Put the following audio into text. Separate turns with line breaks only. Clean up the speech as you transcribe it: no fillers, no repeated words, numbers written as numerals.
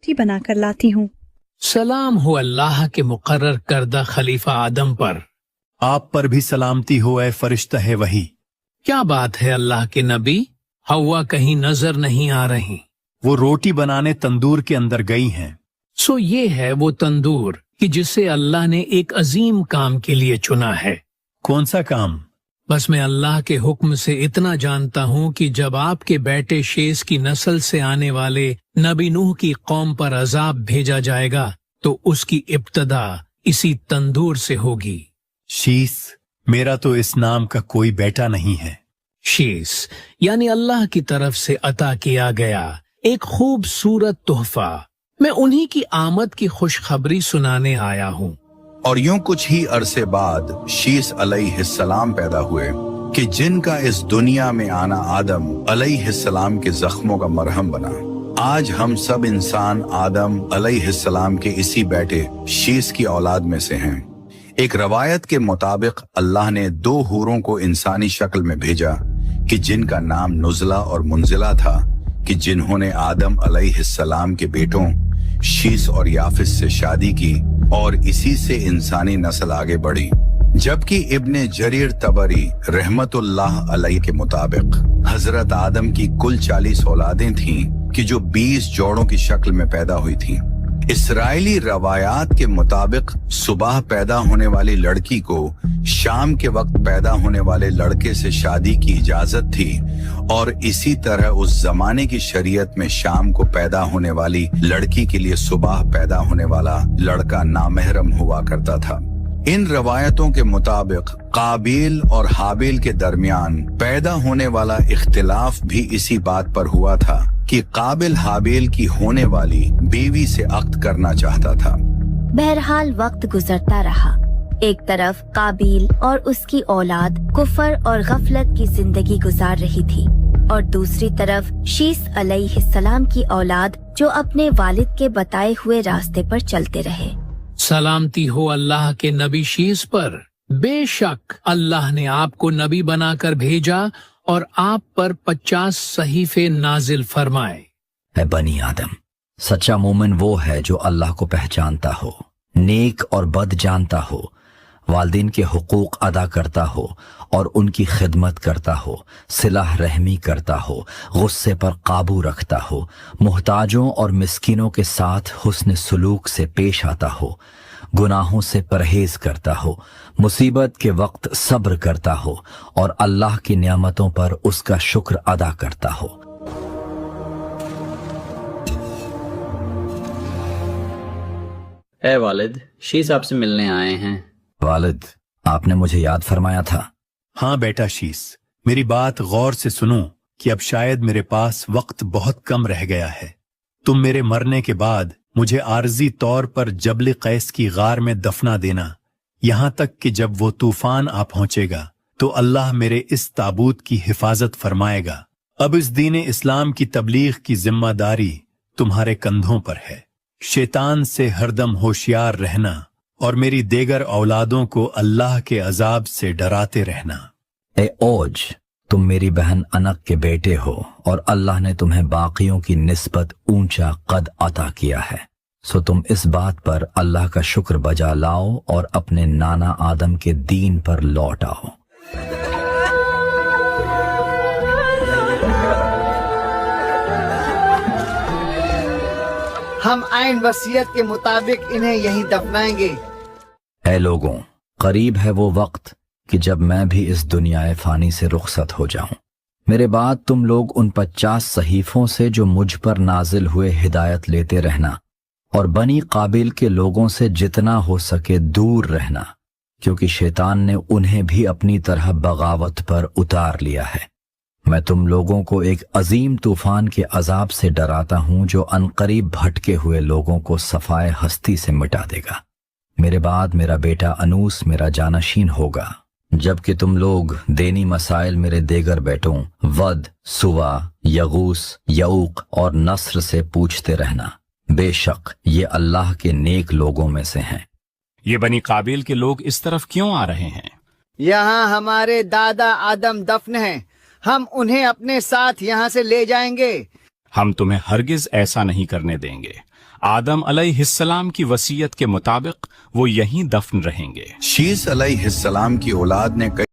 रोटी बनाकर लाती हूँ।
सलाम हो अल्लाह के मुकर्रर करदा खलीफा आदम पर।
आप पर भी सलामती हो ए फरिश्ता है वही।
क्या बात है अल्लाह के नबी, हवा कहीं नजर नहीं आ रही।
वो रोटी बनाने तंदूर के अंदर गई हैं।
सो ये है वो तंदूर कि जिसे अल्लाह ने एक अजीम काम के लिए चुना है।
कौन सा काम?
बस मैं अल्लाह के हुक्म से इतना जानता हूँ कि जब आपके बेटे शेष की नस्ल से आने वाले नबी नूह की कौम पर अजाब भेजा जाएगा तो उसकी इब्तदा इसी तंदूर से होगी।
शीस, मेरा तो इस नाम का कोई बेटा नहीं है।
शीस यानी अल्लाह की तरफ से अता किया गया एक खूबसूरत तोहफा। मैं उन्हीं की आमद की खुशखबरी सुनाने आया हूँ।
और यूं कुछ ही अरसे बाद शीस अलैहिस्सलाम पैदा हुए कि जिनका इस दुनिया में आना आदम अलैहिस्सलाम के जख्मों का मरहम बना। आज हम सब इंसान आदम अलैहिस्सलाम के इसी बेटे शीस की औलाद में से हैं। एक रवायत के मुताबिक अल्लाह ने 2 हूरों को इंसानी शक्ल में भेजा कि जिनका नाम नुज़ला और मुंजिला था, कि जिन्होंने आदम अलैहिस्सलाम के बेटों शीस और याफिस से शादी की और इसी से इंसानी नस्ल आगे बढ़ी। जबकि इब्ने जरीर तबरी रहमतुल्लाह अलैह के मुताबिक हजरत आदम की कुल 40 औलादें थीं कि जो 20 जोड़ों की शक्ल में पैदा हुई थीं। इसराइली रवायात के मुताबिक सुबह पैदा होने वाली लड़की को शाम के वक्त पैदा होने वाले लड़के से शादी की इजाजत थी और इसी तरह उस जमाने की शरीयत में शाम को पैदा होने वाली लड़की के लिए सुबह पैदा होने वाला लड़का नामहरम हुआ करता था। इन रवायतों के मुताबिक काबिल और हाबिल के दरमियान पैदा होने वाला इख्तिलाफ भी इसी बात पर हुआ था कि काबिल हाबिल की होने वाली बीवी से अक्द करना चाहता था।
बहरहाल वक्त गुजरता रहा। एक तरफ काबिल और उसकी औलाद कुफर और गफलत की जिंदगी गुजार रही थी और दूसरी तरफ शीस अलैहिस्सलाम की औलाद जो अपने वालिद के बताए हुए रास्ते पर चलते रहे।
सलामती हो अल्लाह के नबी शीस पर। बेशक अल्लाह ने आपको नबी बनाकर भेजा और आप पर 50 सहीफे नाजिल फरमाए।
है बनी आदम, सच्चा मोमिन वो है जो अल्लाह को पहचानता हो, नेक और बद जानता हो, वालिदैन के हुकूक अदा करता हो और उनकी खिदमत करता हो, सिलाह रहमी करता हो, गुस्से पर काबू रखता हो, मुहताजों और मिस्किनों के साथ हुस्न सुलूक से पेश आता हो, गुनाहों से परहेज करता हो, मुसीबत के वक्त सब्र करता हो और अल्लाह की नियामतों पर उसका शुक्र अदा करता हो।
ए वालिद, शीस आपसे मिलने आए हैं।
वालिद, आपने मुझे याद फरमाया था।
हाँ बेटा शीस, मेरी बात गौर से सुनो कि अब शायद मेरे पास वक्त बहुत कम रह गया है। तुम मेरे मरने के बाद मुझे आर्जी तौर पर जबल कैस की गार में दफना देना, यहाँ तक कि जब वो तूफान आ पहुंचेगा तो अल्लाह मेरे इस ताबूत की हिफाजत फरमाएगा। अब इस दीन इस्लाम की तबलीग की जिम्मेदारी तुम्हारे कंधों पर है। शैतान से हरदम होशियार रहना और मेरी देगर औलादों को अल्लाह के अजाब से डराते रहना।
ए ओज, तुम मेरी बहन अनक के बेटे हो और अल्लाह ने तुम्हें बाकियों की निस्बत ऊंचा कद अता किया है, सो तुम इस बात पर अल्लाह का शुक्र बजा लाओ और अपने नाना आदम के दीन पर लौट आओ।
हम आइन वसीयत के मुताबिक इन्हें यहीं दफनाएंगे।
ऐ लोगों, करीब है वो वक्त कि जब मैं भी इस दुनिया फानी से रुखसत हो जाऊं। मेरे बाद तुम लोग उन 50 सहीफों से जो मुझ पर नाजिल हुए हिदायत लेते रहना और बनी काबिल के लोगों से जितना हो सके दूर रहना, क्योंकि शैतान ने उन्हें भी अपनी तरह बगावत पर उतार लिया है। मैं तुम लोगों को एक अजीम तूफान के अजाब से डराता हूं जो अनकरीब भटके हुए लोगों को सफाए हस्ती से मिटा देगा। मेरे बाद मेरा बेटा अनूस मेरा जानशीन होगा, जबकि तुम लोग देनी मसाइल मेरे देगर बेटों वद, सुवा, यगूस, यऊक और नस्र से पूछते रहना। बेशक ये अल्लाह के नेक लोगों में से हैं।
ये बनी काबिल के लोग इस तरफ क्यों आ रहे हैं?
यहाँ हमारे दादा आदम दफन हैं, हम उन्हें अपने साथ यहाँ से ले जाएंगे।
हम तुम्हें हरगिज ऐसा नहीं करने देंगे। आदम अलैहिस्सलाम की वसीयत के मुताबिक वो यहीं दफन रहेंगे।
शीस अलैहिस्सलाम की औलाद ने कई